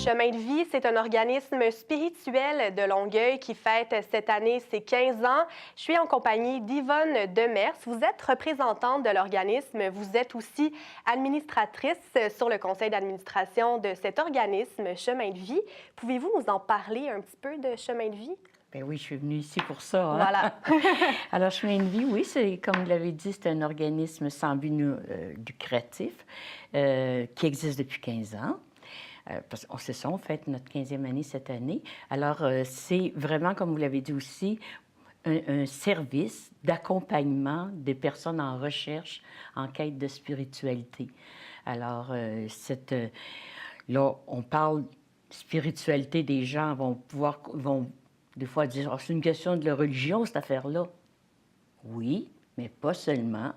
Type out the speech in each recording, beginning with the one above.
Chemin de vie, c'est un organisme spirituel de Longueuil qui fête cette année ses 15 ans. Je suis en compagnie d'Yvonne Demers. Vous êtes représentante de l'organisme. Vous êtes aussi administratrice sur le conseil d'administration de cet organisme Chemin de vie. Pouvez-vous nous en parler un petit peu de Chemin de vie? Bien oui, je suis venue ici pour ça. Hein? Voilà. Alors, Chemin de vie, oui, c'est, comme vous l'avez dit, c'est un organisme sans but lucratif qui existe depuis 15 ans. Parce qu'on sait ça, on fête notre 15e année cette année. Alors, c'est vraiment, comme vous l'avez dit aussi, un service d'accompagnement des personnes en recherche, en quête de spiritualité. Alors, là, on parle spiritualité, des gens vont des fois dire, oh, c'est une question de la religion, cette affaire-là. Oui, mais pas seulement,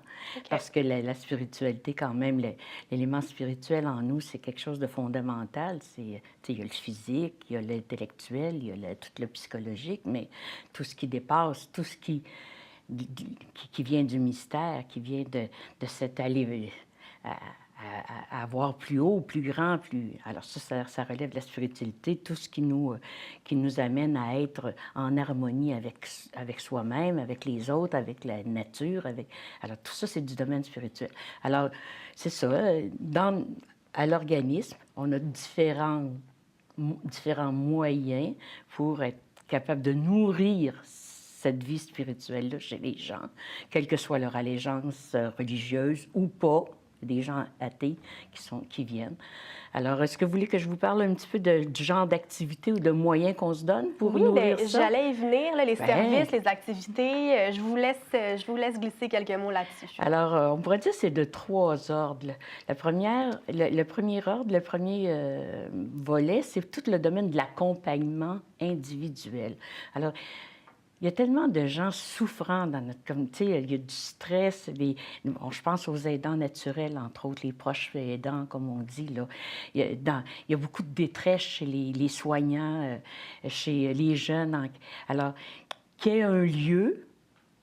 parce que la spiritualité, quand même, l'élément spirituel en nous, c'est quelque chose de fondamental. Il y a le physique, il y a l'intellectuel, il y a tout le psychologique, mais tout ce qui dépasse, tout ce qui vient du mystère, qui vient de cet aller à voir plus haut, plus grand, plus... Alors ça relève de la spiritualité, tout ce qui nous amène à être en harmonie avec soi-même, avec les autres, avec la nature. Alors tout ça, c'est du domaine spirituel. Alors, c'est ça. À l'organisme, on a différents moyens pour être capable de nourrir cette vie spirituelle-là chez les gens, quelle que soit leur allégeance religieuse ou pas. Des gens athées qui viennent. Alors, est-ce que vous voulez que je vous parle un petit peu du genre d'activité ou de moyens qu'on se donne pour nourrir ça? J'allais y venir, là, les services, les activités. Je vous laisse glisser quelques mots là-dessus. Alors, on pourrait dire que c'est de 3 ordres. Le premier ordre, le premier volet, c'est tout le domaine de l'accompagnement individuel. Alors, il y a tellement de gens souffrants dans notre communauté. Il y a du stress. Je pense aux aidants naturels, entre autres, les proches aidants, comme on dit. Là. Il y a beaucoup de détresse chez les soignants, chez les jeunes. Alors, qu'il y ait un lieu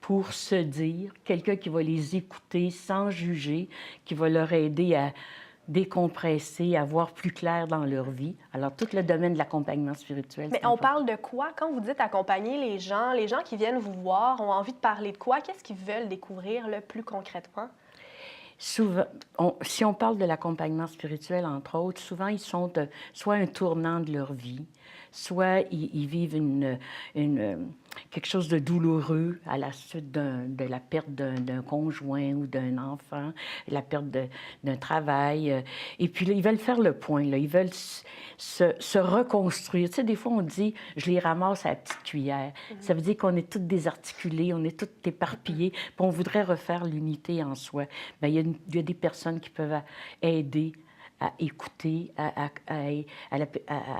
pour se dire, quelqu'un qui va les écouter sans juger, qui va leur aider à décompresser, à voir plus clair dans leur vie. Alors, tout le domaine de l'accompagnement spirituel. Mais on parle de quoi? Quand vous dites accompagner les gens qui viennent vous voir ont envie de parler de quoi? Qu'est-ce qu'ils veulent découvrir le plus concrètement? Souvent, si on parle de l'accompagnement spirituel, entre autres, souvent, ils sont soit un tournant de leur vie, soit ils vivent quelque chose de douloureux à la suite de la perte d'un conjoint ou d'un enfant, la perte d'un travail. Et puis là, ils veulent faire le point, là. Ils veulent se reconstruire. Tu sais, des fois, on dit « je les ramasse à la petite cuillère ». Ça veut dire qu'on est tous désarticulés, on est tous éparpillés, puis on voudrait refaire l'unité en soi. Bien, il y a des personnes qui peuvent aider à écouter, à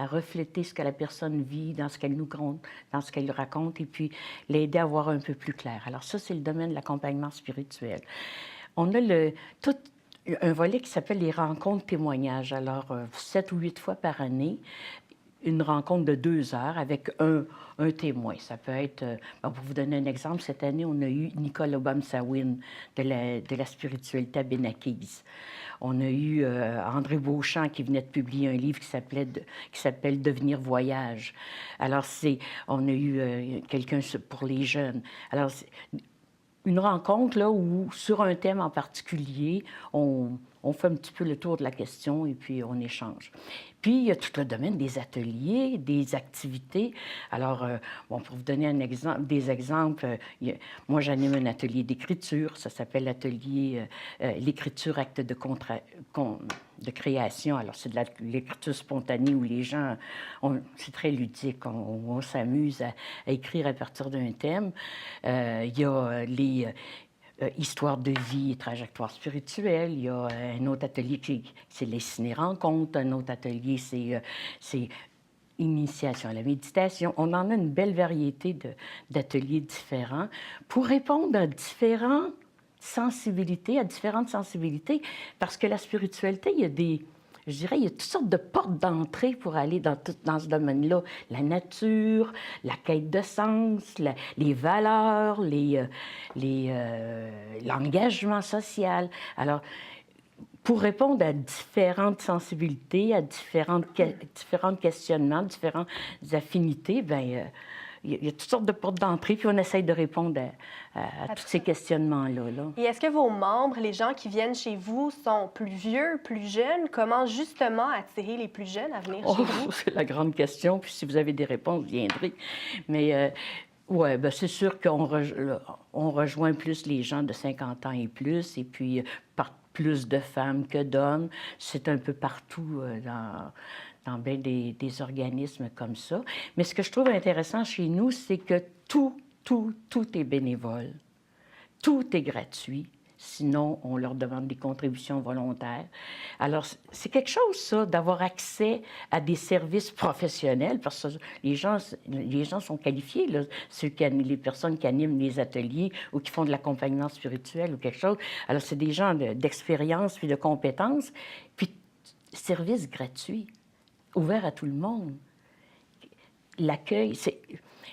refléter ce que la personne vit dans ce qu'elle nous compte, dans ce qu'elle raconte, et puis l'aider à voir un peu plus clair. Alors ça, c'est le domaine de l'accompagnement spirituel. On a un volet qui s'appelle les rencontres témoignages. Alors, 7 ou 8 fois par année, une rencontre de 2 heures avec un témoin. Ça peut être, pour vous donner un exemple, cette année, on a eu Nicole Obamsawin de la spiritualité à Benakis. On a eu André Beauchamp qui venait de publier un livre qui s'appelle Devenir voyage. Alors, on a eu quelqu'un pour les jeunes. Alors, une rencontre là où, sur un thème en particulier, on fait un petit peu le tour de la question et puis on échange. Puis, il y a tout le domaine des ateliers, des activités. Alors, pour vous donner des exemples, moi, j'anime un atelier d'écriture. Ça s'appelle l'atelier l'écriture acte de création. Alors, c'est de l'écriture spontanée où les gens, c'est très ludique. On s'amuse à écrire à partir d'un thème. Il y a les histoire de vie et trajectoire spirituelle. Il y a un autre atelier c'est les ciné-rencontres. Un autre atelier, c'est initiation à la méditation. On en a une belle variété d'ateliers différents pour répondre à différentes sensibilités, parce que la spiritualité, je dirais, il y a toutes sortes de portes d'entrée pour aller dans ce domaine-là. La nature, la quête de sens, les valeurs, l'engagement social. Alors, pour répondre à différentes sensibilités, à différents questionnements, différentes affinités, bien, il y a toutes sortes de portes d'entrée, puis on essaye de répondre à tous ces questionnements-là. Là. Et est-ce que vos membres, les gens qui viennent chez vous, sont plus vieux, plus jeunes? Comment justement attirer les plus jeunes à venir chez vous? C'est la grande question, puis si vous avez des réponses, vous viendrez. Mais oui, bien, c'est sûr qu'on on rejoint plus les gens de 50 ans et plus, et puis plus de femmes que d'hommes. C'est un peu partout dans bien des organismes comme ça. Mais ce que je trouve intéressant chez nous, c'est que tout est bénévole. Tout est gratuit. Sinon, on leur demande des contributions volontaires. Alors, c'est quelque chose, ça, d'avoir accès à des services professionnels, parce que les gens sont qualifiés, là, les personnes qui animent les ateliers ou qui font de l'accompagnement spirituel ou quelque chose. Alors, c'est des gens d'expérience puis de compétences, puis services gratuits, ouverts à tout le monde. L'accueil, c'est...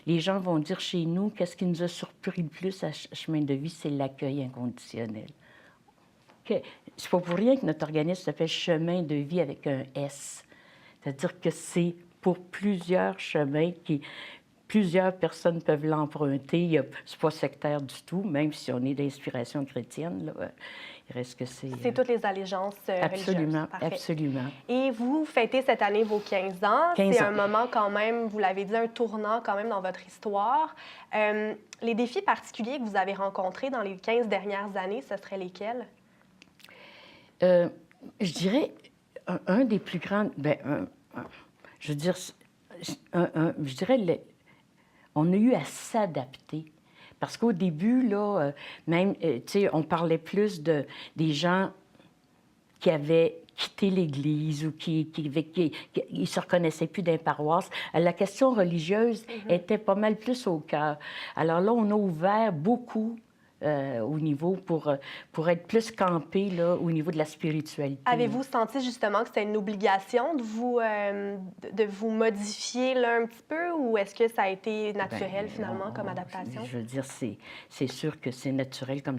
Les gens vont dire chez nous, qu'est-ce qui nous a surpris le plus à Chemin de Vie, c'est l'accueil inconditionnel. C'est pas pour rien que notre organisme s'appelle Chemin de Vie avec un S. C'est-à-dire que c'est pour plusieurs chemins plusieurs personnes peuvent l'emprunter. C'est pas sectaire du tout, même si on est d'inspiration chrétienne. Là, il reste que c'est... C'est toutes les allégeances absolument, religieuses. absolument. Et vous fêtez cette année vos 15 ans. 15 c'est ans. un moment quand même, vous l'avez dit, un tournant quand même dans votre histoire. Les défis particuliers que vous avez rencontrés dans les 15 dernières années, ce seraient lesquels? Je dirais un des plus grands... je veux dire, je dirais... On a eu à s'adapter. Parce qu'au début, là, même, tu sais, on parlait plus des gens qui avaient quitté l'Église ou qui ne se reconnaissaient plus d'un paroisse. La question religieuse était pas mal plus au cœur. Alors là, on a ouvert beaucoup au niveau pour être plus campé là, au niveau de la spiritualité. Avez-vous senti justement que c'était une obligation de vous modifier là, un petit peu ou est-ce que ça a été naturel finalement comme adaptation? Je veux dire, c'est sûr que c'est naturel comme...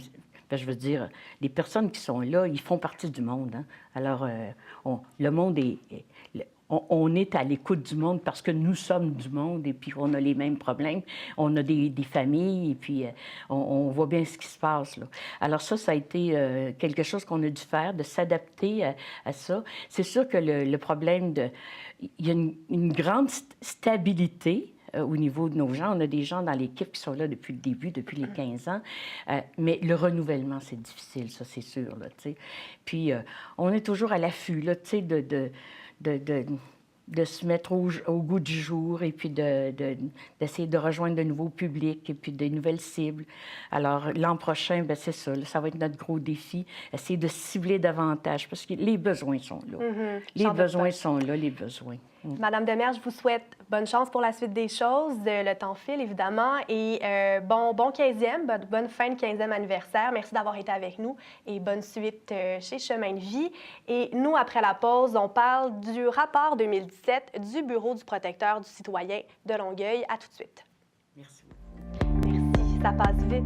Je veux dire, les personnes qui sont là, ils font partie du monde. Hein? Alors, le monde on est à l'écoute du monde parce que nous sommes du monde et puis on a les mêmes problèmes. On a des familles et puis on voit bien ce qui se passe. Là. Alors ça a été quelque chose qu'on a dû faire, de s'adapter à ça. C'est sûr que le problème il y a une grande stabilité au niveau de nos gens. On a des gens dans l'équipe qui sont là depuis le début, depuis les 15 ans. Mais le renouvellement, c'est difficile, ça, c'est sûr. Là, t'sais. Puis, on est toujours à l'affût, là, tu sais, de se mettre au goût du jour et puis d'essayer de rejoindre de nouveaux publics et puis de nouvelles cibles. Alors, l'an prochain, bien, c'est ça, là, ça va être notre gros défi, essayer de cibler davantage parce que les besoins sont là. Les besoins sont là, les besoins. Madame Demers, je vous souhaite bonne chance pour la suite des choses. Le temps file, évidemment. Et bon 15e, bonne fin de 15e anniversaire. Merci d'avoir été avec nous et bonne suite chez Chemin de Vie. Et nous, après la pause, on parle du rapport 2017 du Bureau du protecteur du citoyen de Longueuil. À tout de suite. Merci. Merci, ça passe vite.